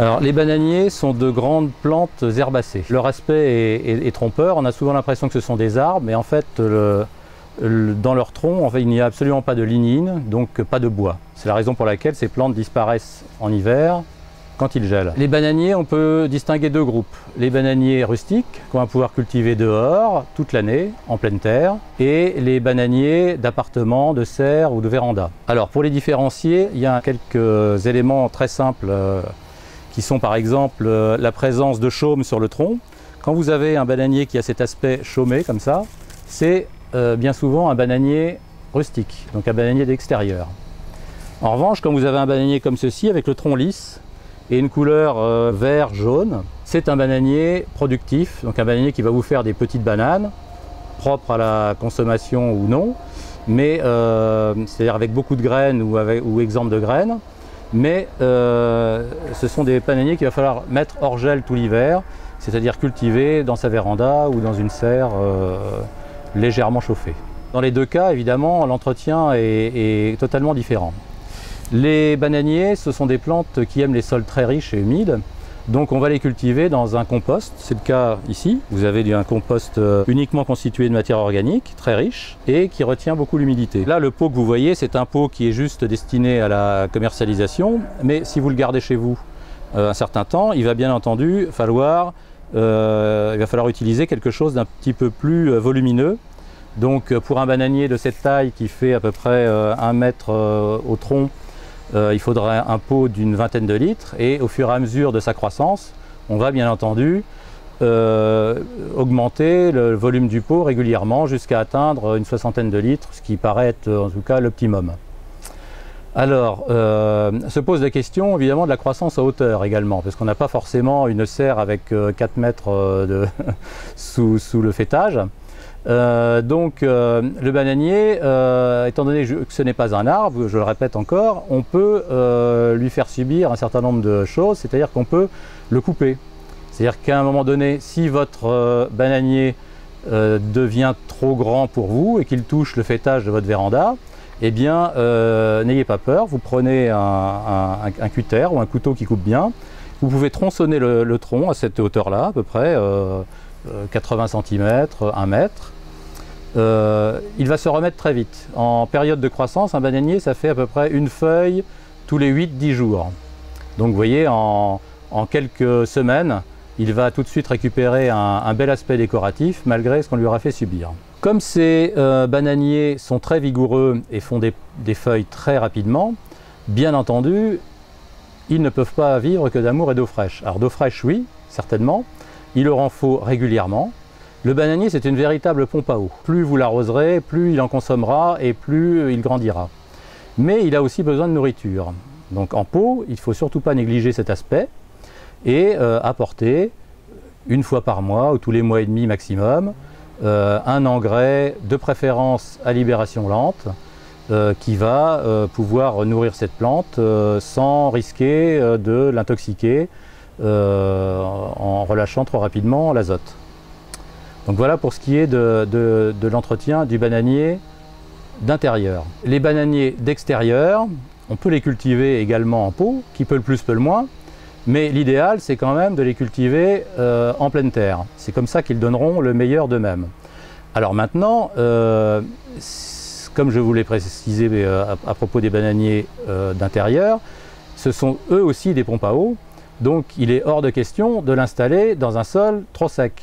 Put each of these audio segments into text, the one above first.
Alors, les bananiers sont de grandes plantes herbacées. Leur aspect est trompeur, on a souvent l'impression que ce sont des arbres, mais en fait, dans leur tronc, il n'y a absolument pas de lignine, donc pas de bois. C'est la raison pour laquelle ces plantes disparaissent en hiver, quand il gèle. Les bananiers, on peut distinguer deux groupes. Les bananiers rustiques, qu'on va pouvoir cultiver dehors, toute l'année, en pleine terre, et les bananiers d'appartements, de serres ou de vérandas. Alors, pour les différencier, il y a quelques éléments très simples qui sont par exemple la présence de chaume sur le tronc. Quand vous avez un bananier qui a cet aspect chaumé comme ça, c'est bien souvent un bananier rustique, donc un bananier d'extérieur. En revanche, quand vous avez un bananier comme ceci, avec le tronc lisse et une couleur vert-jaune, c'est un bananier productif, donc un bananier qui va vous faire des petites bananes, propres à la consommation ou non, mais c'est-à-dire avec beaucoup de graines ou exemptes de graines. Mais ce sont des bananiers qu'il va falloir mettre hors gel tout l'hiver, c'est-à-dire cultiver dans sa véranda ou dans une serre légèrement chauffée. Dans les deux cas, évidemment, l'entretien est totalement différent. Les bananiers, ce sont des plantes qui aiment les sols très riches et humides, donc on va les cultiver dans un compost, c'est le cas ici. Vous avez un compost uniquement constitué de matière organique, très riche, et qui retient beaucoup l'humidité. Là, le pot que vous voyez, c'est un pot qui est juste destiné à la commercialisation, mais si vous le gardez chez vous un certain temps, il va bien entendu falloir utiliser quelque chose d'un petit peu plus volumineux. Donc pour un bananier de cette taille qui fait à peu près 1 mètre au tronc, il faudrait un pot d'une vingtaine de litres, et au fur et à mesure de sa croissance, on va bien entendu augmenter le volume du pot régulièrement jusqu'à atteindre une 60aine de litres, ce qui paraît être en tout cas l'optimum. Alors, se pose la question évidemment de la croissance à hauteur également, parce qu'on n'a pas forcément une serre avec 4 mètres sous le fêtage. Le bananier, étant donné que ce n'est pas un arbre, je le répète encore, on peut lui faire subir un certain nombre de choses, c'est-à-dire qu'on peut le couper. C'est-à-dire qu'à un moment donné, si votre bananier devient trop grand pour vous et qu'il touche le fêtage de votre véranda, eh bien, n'ayez pas peur, vous prenez un cutter ou un couteau qui coupe bien, vous pouvez tronçonner le tronc à cette hauteur-là, à peu près 80 cm, 1 mètre. Il va se remettre très vite. En période de croissance, un bananier, ça fait à peu près une feuille tous les 8-10 jours. Donc vous voyez, en quelques semaines, il va tout de suite récupérer un bel aspect décoratif malgré ce qu'on lui aura fait subir. Comme ces bananiers sont très vigoureux et font des feuilles très rapidement, bien entendu, ils ne peuvent pas vivre que d'amour et d'eau fraîche. Alors d'eau fraîche, oui, certainement. Il leur en faut régulièrement. Le bananier, c'est une véritable pompe à eau. Plus vous l'arroserez, plus il en consommera et plus il grandira. Mais il a aussi besoin de nourriture. Donc en pot, il ne faut surtout pas négliger cet aspect et apporter une fois par mois ou tous les mois et demi maximum un engrais de préférence à libération lente qui va pouvoir nourrir cette plante sans risquer de l'intoxiquer en relâchant trop rapidement l'azote. Donc voilà pour ce qui est de l'entretien du bananier d'intérieur. Les bananiers d'extérieur, on peut les cultiver également en pot, qui peut le plus, peut le moins, mais l'idéal c'est quand même de les cultiver en pleine terre. C'est comme ça qu'ils donneront le meilleur d'eux-mêmes. Alors maintenant, comme je vous l'ai précisé à propos des bananiers d'intérieur, ce sont eux aussi des pompes à eau. Donc il est hors de question de l'installer dans un sol trop sec.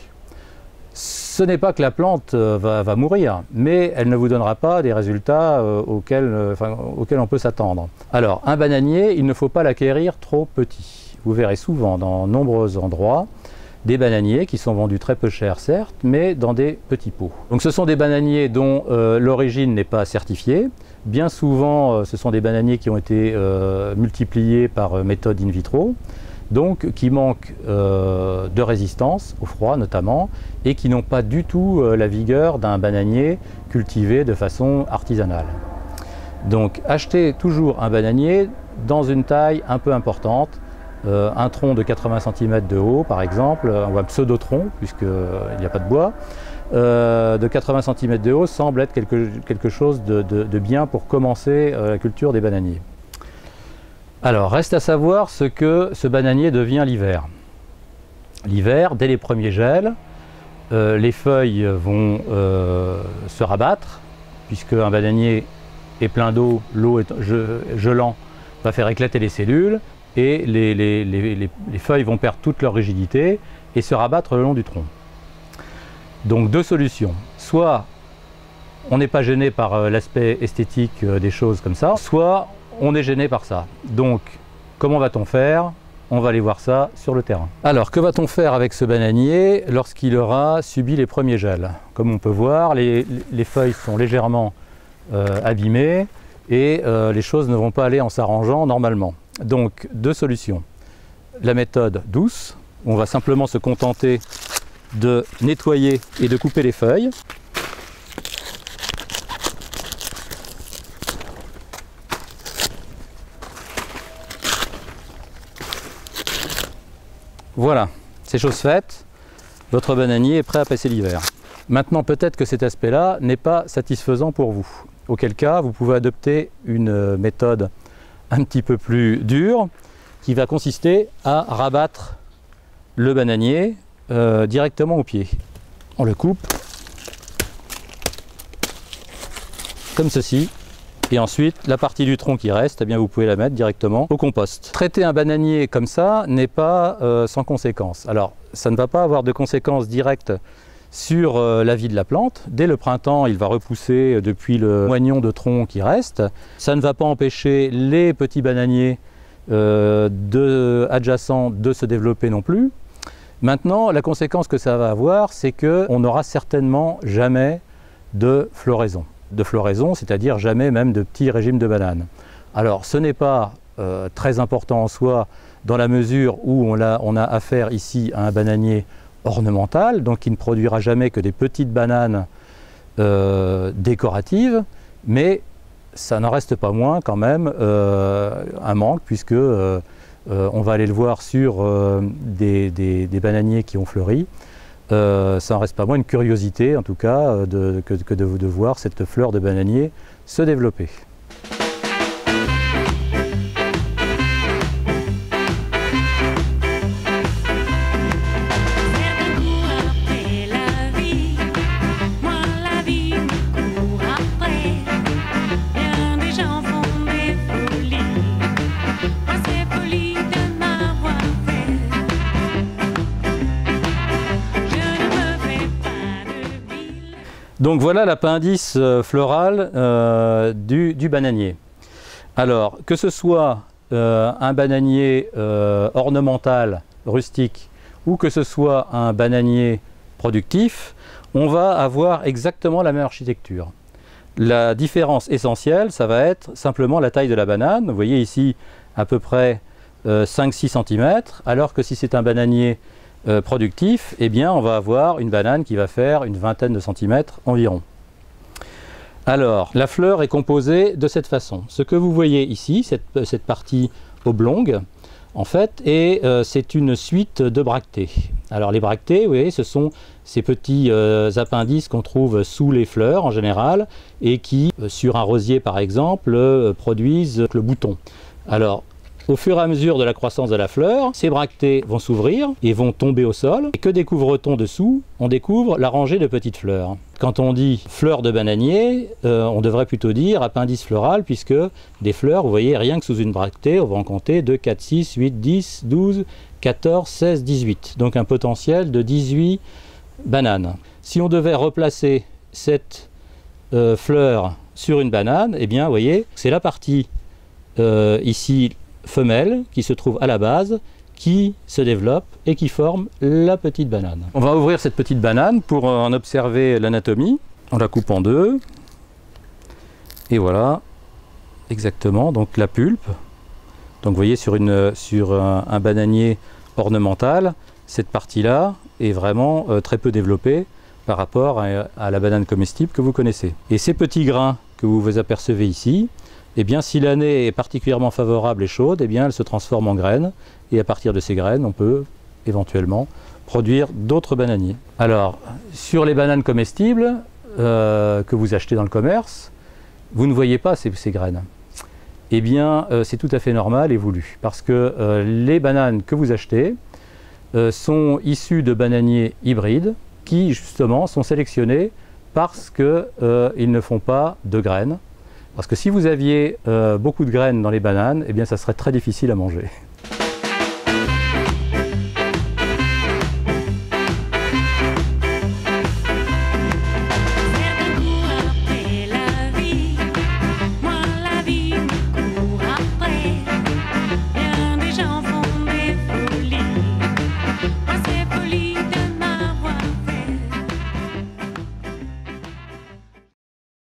Ce n'est pas que la plante va mourir, mais elle ne vous donnera pas des résultats auxquels on peut s'attendre. Alors un bananier, il ne faut pas l'acquérir trop petit. Vous verrez souvent dans nombreux endroits des bananiers qui sont vendus très peu cher certes, mais dans des petits pots. Donc ce sont des bananiers dont l'origine n'est pas certifiée. Bien souvent ce sont des bananiers qui ont été multipliés par méthode in vitro, donc qui manquent de résistance au froid notamment, et qui n'ont pas du tout la vigueur d'un bananier cultivé de façon artisanale. Donc achetez toujours un bananier dans une taille un peu importante, un tronc de 80 cm de haut par exemple, ou un pseudo-tronc puisqu'il n'y a pas de bois, de 80 cm de haut semble être quelque chose de bien pour commencer la culture des bananiers. Alors, reste à savoir ce que ce bananier devient l'hiver. L'hiver, dès les premiers gels, les feuilles vont se rabattre, puisque un bananier est plein d'eau, l'eau gelant va faire éclater les cellules, et les feuilles vont perdre toute leur rigidité et se rabattre le long du tronc. Donc deux solutions. Soit on n'est pas gêné par l'aspect esthétique des choses comme ça, soit on est gêné par ça. Donc comment va-t-on faire? On va aller voir ça sur le terrain. Alors que va-t-on faire avec ce bananier lorsqu'il aura subi les premiers gels? Comme on peut voir, les feuilles sont légèrement abîmées et les choses ne vont pas aller en s'arrangeant normalement. Donc deux solutions. La méthode douce, on va simplement se contenter de nettoyer et de couper les feuilles. Voilà, c'est chose faite, votre bananier est prêt à passer l'hiver. Maintenant, peut-être que cet aspect-là n'est pas satisfaisant pour vous. Auquel cas, vous pouvez adopter une méthode un petit peu plus dure qui va consister à rabattre le bananier directement au pied. On le coupe comme ceci. Et ensuite, la partie du tronc qui reste, eh bien, vous pouvez la mettre directement au compost. Traiter un bananier comme ça n'est pas sans conséquences. Alors, ça ne va pas avoir de conséquences directes sur la vie de la plante. Dès le printemps, il va repousser depuis le moignon de tronc qui reste. Ça ne va pas empêcher les petits bananiers adjacents de se développer non plus. Maintenant, la conséquence que ça va avoir, c'est qu'on n'aura certainement jamais de floraison. De floraison, c'est-à-dire jamais même de petits régimes de bananes. Alors ce n'est pas très important en soi dans la mesure où on a affaire ici à un bananier ornemental, donc qui ne produira jamais que des petites bananes décoratives, mais ça n'en reste pas moins quand même un manque, puisque on va aller le voir sur des bananiers qui ont fleuri. Ça n'en reste pas moins une curiosité, en tout cas, que de voir cette fleur de bananier se développer. Donc voilà l'appendice floral du bananier. Alors que ce soit un bananier ornemental, rustique, ou que ce soit un bananier productif, on va avoir exactement la même architecture. La différence essentielle, ça va être simplement la taille de la banane. Vous voyez ici à peu près 5-6 cm, alors que si c'est un bananier productif, eh bien on va avoir une banane qui va faire une vingtaine de centimètres environ. Alors, la fleur est composée de cette façon. Ce que vous voyez ici, cette partie oblongue, en fait, c'est une suite de bractées. Alors les bractées, vous voyez, ce sont ces petits appendices qu'on trouve sous les fleurs en général, et qui, sur un rosier par exemple, produisent le bouton. Alors, au fur et à mesure de la croissance de la fleur, ces bractées vont s'ouvrir et vont tomber au sol. Et que découvre-t-on dessous? On découvre la rangée de petites fleurs. Quand on dit fleur de bananier, on devrait plutôt dire appendice floral, puisque des fleurs, vous voyez, rien que sous une bractée, on va en compter 2, 4, 6, 8, 10, 12, 14, 16, 18. Donc un potentiel de 18 bananes. Si on devait replacer cette fleur sur une banane, eh bien, vous voyez, c'est la partie ici femelle qui se trouve à la base, qui se développe et qui forme la petite banane. On va ouvrir cette petite banane pour en observer l'anatomie. On la coupe en deux. Et voilà, exactement, donc la pulpe. Donc vous voyez sur un bananier ornemental, cette partie-là est vraiment très peu développée par rapport à la banane comestible que vous connaissez. Et ces petits grains que vous apercevez ici, eh bien, si l'année est particulièrement favorable et chaude, eh bien, elle se transforme en graines. Et à partir de ces graines, on peut éventuellement produire d'autres bananiers. Alors, sur les bananes comestibles que vous achetez dans le commerce, vous ne voyez pas ces graines. eh bien c'est tout à fait normal et voulu. Parce que les bananes que vous achetez sont issues de bananiers hybrides qui justement sont sélectionnés parce qu'ils ne font pas de graines. Parce que si vous aviez beaucoup de graines dans les bananes, eh bien ça serait très difficile à manger.